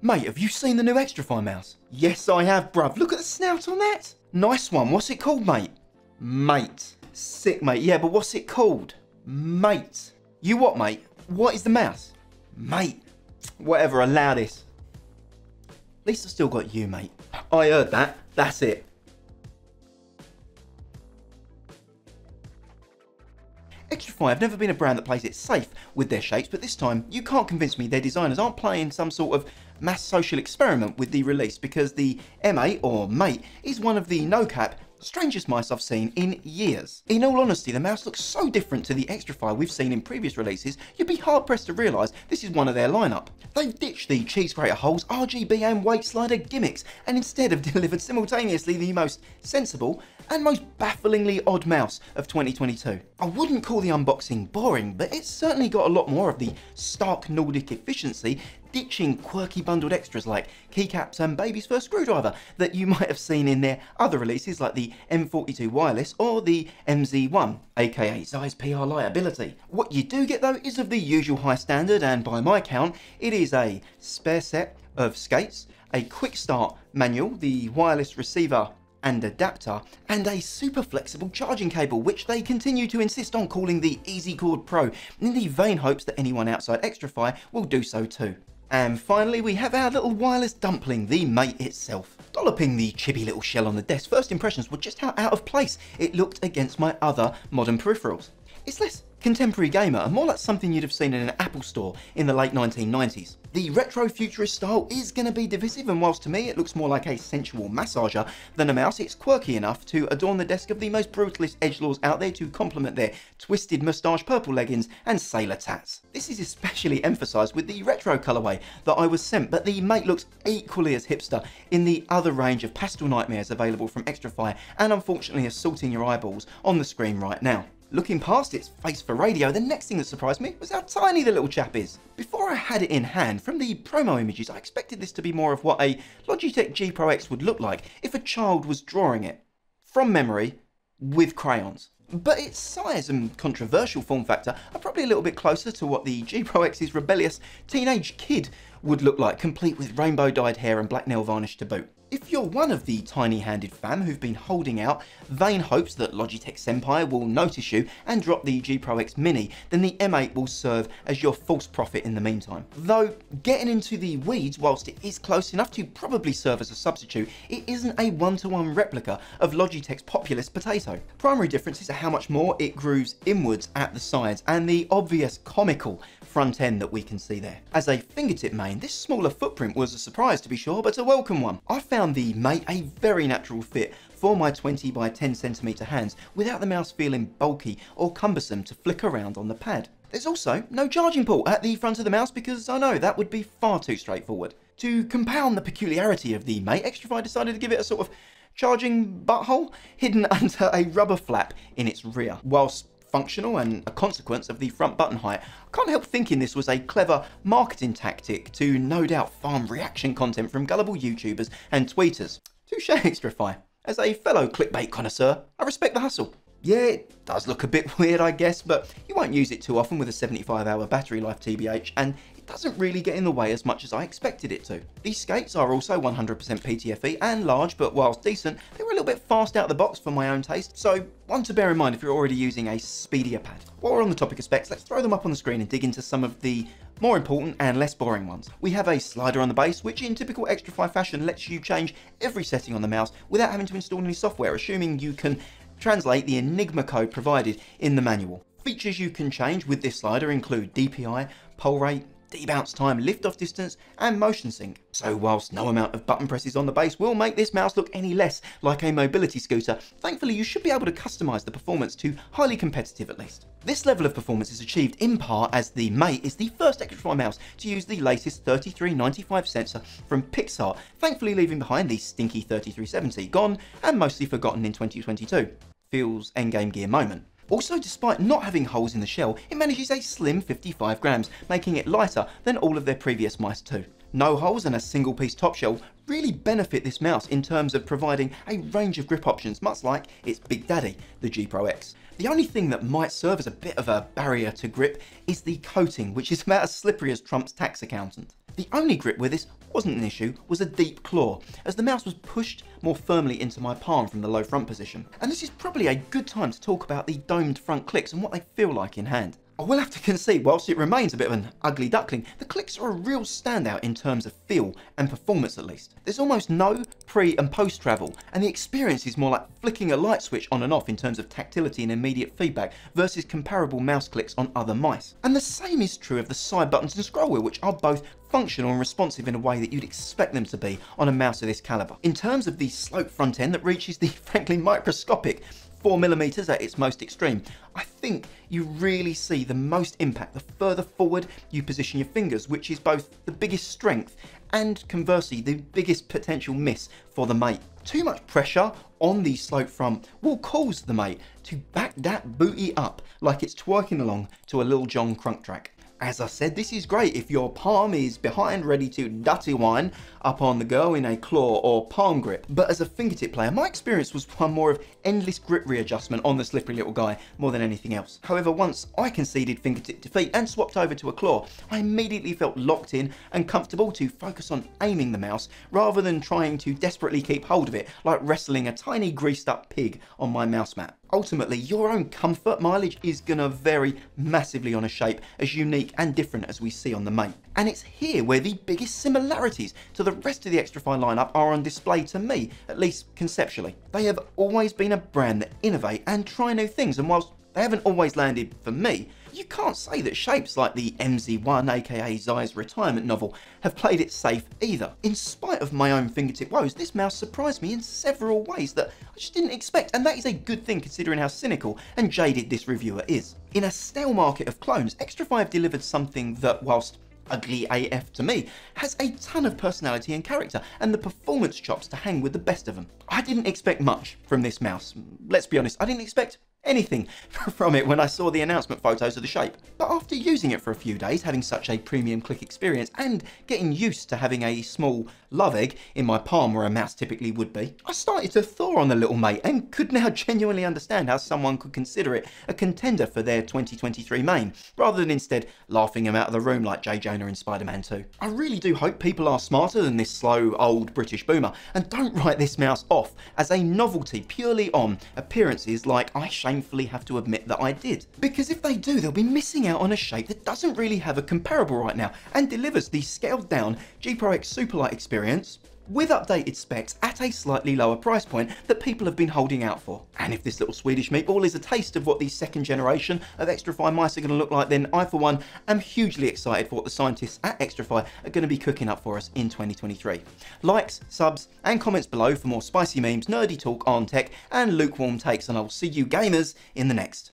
Mate, have you seen the new Xtrfy mouse? Yes, I have, bruv. Look at the snout on that. Nice one. What's it called, mate? Mate. Sick, mate. Yeah, but what's it called? Mate. You what, mate? What is the mouse? Mate. Whatever, allow this. At least I've still got you, mate. I heard that. That's it. Xtrfy have never been a brand that plays it safe with their shapes, but this time you can't convince me their designers aren't playing some sort of mass social experiment with the release, because the M8 or Mate is one of the no-cap strangest mice I've seen in years. In all honesty, the mouse looks so different to the Xtrfy we've seen in previous releases, you'd be hard pressed to realise this is one of their lineup. They've ditched the cheese grater holes, RGB and weight slider gimmicks, and instead have delivered simultaneously the most sensible and most bafflingly odd mouse of 2022. I wouldn't call the unboxing boring, but it's certainly got a lot more of the stark Nordic efficiency, ditching quirky bundled extras like keycaps and baby's first screwdriver that you might have seen in their other releases like the M42 wireless or the MZ1, aka Zeiss PR liability. What you do get though is of the usual high standard, and by my count it is a spare set of skates, a quick start manual, the wireless receiver and adapter, and a super flexible charging cable, which they continue to insist on calling the EasyCord Pro, in the vain hopes that anyone outside Xtrfy will do so too. And finally, we have our little wireless dumpling, the Mate itself. Dolloping the chibi little shell on the desk, first impressions were just how out of place it looked against my other modern peripherals. It's less contemporary gamer and more like something you'd have seen in an Apple store in the late 1990s. The retro futurist style is going to be divisive, and whilst to me it looks more like a sensual massager than a mouse, it's quirky enough to adorn the desk of the most brutalist edgelords out there to complement their twisted moustache, purple leggings and sailor tats. This is especially emphasised with the retro colourway that I was sent, but the Mate looks equally as hipster in the other range of pastel nightmares available from Xtrfy and unfortunately assaulting your eyeballs on the screen right now. Looking past its face for radio, the next thing that surprised me was how tiny the little chap is. Before I had it in hand, from the promo images, I expected this to be more of what a Logitech G Pro X would look like if a child was drawing it, from memory, with crayons. But its size and controversial form factor are probably a little bit closer to what the G Pro X's rebellious teenage kid would look like, complete with rainbow dyed hair and black nail varnish to boot. If you're one of the tiny-handed fam who've been holding out vain hopes that Logitech Senpai will notice you and drop the G Pro X Mini, then the M8 will serve as your false prophet in the meantime. Though, getting into the weeds, whilst it is close enough to probably serve as a substitute, it isn't a one-to-one replica of Logitech's populist potato. Primary differences are how much more it grooves inwards at the sides and the obvious comical front end that we can see there. As a fingertip main, this smaller footprint was a surprise to be sure, but a welcome one. I found the Mate a very natural fit for my 20 by 10 centimeter hands without the mouse feeling bulky or cumbersome to flick around on the pad. There's also no charging port at the front of the mouse because I know that would be far too straightforward. To compound the peculiarity of the Mate, Xtrfy decided to give it a sort of charging butthole hidden under a rubber flap in its rear. Whilst functional and a consequence of the front button height, I can't help thinking this was a clever marketing tactic to no doubt farm reaction content from gullible YouTubers and tweeters. Touche, Xtrfy. As a fellow clickbait connoisseur, I respect the hustle. Yeah, it does look a bit weird, I guess, but you won't use it too often with a 75-hour battery life TBH, and it doesn't really get in the way as much as I expected it to. These skates are also 100% PTFE and large, but whilst decent, they were a little bit fast out the box for my own taste, so one to bear in mind if you're already using a speedier pad. While we're on the topic of specs, let's throw them up on the screen and dig into some of the more important and less boring ones. We have a slider on the base, which in typical Xtrfy fashion lets you change every setting on the mouse without having to install any software, assuming you can translate the Enigma code provided in the manual. Features you can change with this slider include DPI, pole rate, debounce time, lift-off distance, and motion sync. So whilst no amount of button presses on the base will make this mouse look any less like a mobility scooter, thankfully you should be able to customise the performance to highly competitive at least. This level of performance is achieved in part as the Mate is the first Xtrfy mouse to use the latest 3395 sensor from Pixar, thankfully leaving behind the stinky 3370, gone and mostly forgotten in 2022. Feels endgame gear moment. Also, despite not having holes in the shell, it manages a slim 55 grams, making it lighter than all of their previous mice too. No holes and a single piece top shell really benefit this mouse in terms of providing a range of grip options, much like its big daddy, the G Pro X. The only thing that might serve as a bit of a barrier to grip is the coating, which is about as slippery as Trump's tax accountant. The only grip where this wasn't an issue was a deep claw, as the mouse was pushed more firmly into my palm from the low front position. And this is probably a good time to talk about the domed front clicks and what they feel like in hand. I will have to concede, whilst it remains a bit of an ugly duckling, the clicks are a real standout in terms of feel and performance at least. There's almost no pre and post travel, and the experience is more like flicking a light switch on and off in terms of tactility and immediate feedback versus comparable mouse clicks on other mice. And the same is true of the side buttons and scroll wheel, which are both functional and responsive in a way that you'd expect them to be on a mouse of this calibre. In terms of the sloped front end that reaches the frankly microscopic 4mm at its most extreme, I think you really see the most impact the further forward you position your fingers, which is both the biggest strength and conversely the biggest potential miss for the Mate. Too much pressure on the sloped front will cause the Mate to back that booty up like it's twerking along to a Lil Jon crunk track. As I said, this is great if your palm is behind ready to dutty wine up on the go in a claw or palm grip. But as a fingertip player, my experience was one more of endless grip readjustment on the slippery little guy more than anything else. However, once I conceded fingertip defeat and swapped over to a claw, I immediately felt locked in and comfortable to focus on aiming the mouse rather than trying to desperately keep hold of it like wrestling a tiny greased up pig on my mouse mat. Ultimately, your own comfort mileage is gonna vary massively on a shape as unique and different as we see on the Mate. And it's here where the biggest similarities to the rest of the Xtrfy lineup are on display to me, at least conceptually. They have always been a brand that innovate and try new things, and whilst they haven't always landed for me, you can't say that shapes like the MZ1 aka Zai's retirement novel have played it safe either. In spite of my own fingertip woes, this mouse surprised me in several ways that I just didn't expect, and that is a good thing considering how cynical and jaded this reviewer is. In a stale market of clones, Xtrfy have delivered something that, whilst ugly AF to me, has a ton of personality and character and the performance chops to hang with the best of them. I didn't expect much from this mouse. Let's be honest, I didn't expect anything from it when I saw the announcement photos of the shape. But after using it for a few days, having such a premium click experience and getting used to having a small love egg in my palm where a mouse typically would be, I started to thaw on the little Mate and could now genuinely understand how someone could consider it a contender for their 2023 main, rather than instead laughing him out of the room like J. Jonah in Spider-Man 2. I really do hope people are smarter than this slow old British boomer and don't write this mouse off as a novelty purely on appearances like I shamefully have to admit that I did. Because if they do, they'll be missing out on a shape that doesn't really have a comparable right now and delivers the scaled down G Pro X Superlight experience with updated specs at a slightly lower price point that people have been holding out for. And if this little Swedish meatball is a taste of what the second generation of Xtrfy mice are going to look like, then I for one am hugely excited for what the scientists at Xtrfy are going to be cooking up for us in 2023. Likes, subs and comments below for more spicy memes, nerdy talk on tech and lukewarm takes, and I'll see you gamers in the next.